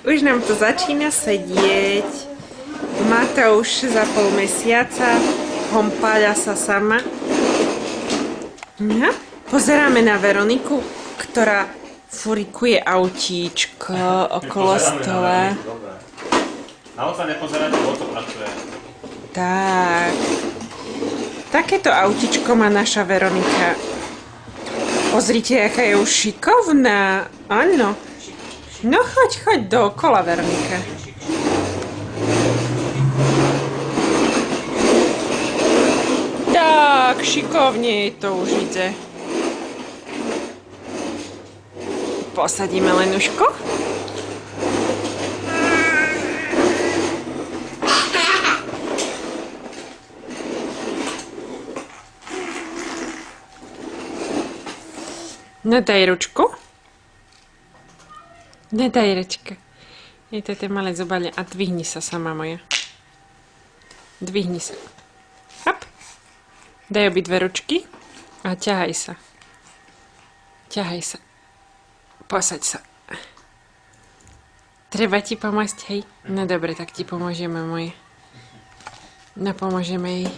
Už nám to začína sedieť. Má to už za pol mesiaca. Hompáľa sa sama. No, pozeráme na Veroniku, ktorá furikuje autíčko okolo stola. Na oca nepozeráte, oco pracuje. Tak. Takéto autíčko má naša Veronika. Pozrite, aká je už šikovná. Áno. No choď dookola, Veronika. Tak, šikovne jej to už ide. Posadíme Lenuško. No daj ručku. Nedaj rečka. Je to tie malé zobale a dvihni sa sama moja. Dvihni sa. Hop. Daj obidve ručky a ťahaj sa. Ťahaj sa. Posaď sa. Treba ti pomôcť, hej? No dobre, tak ti pomôžeme, moje. No pomôžeme jej.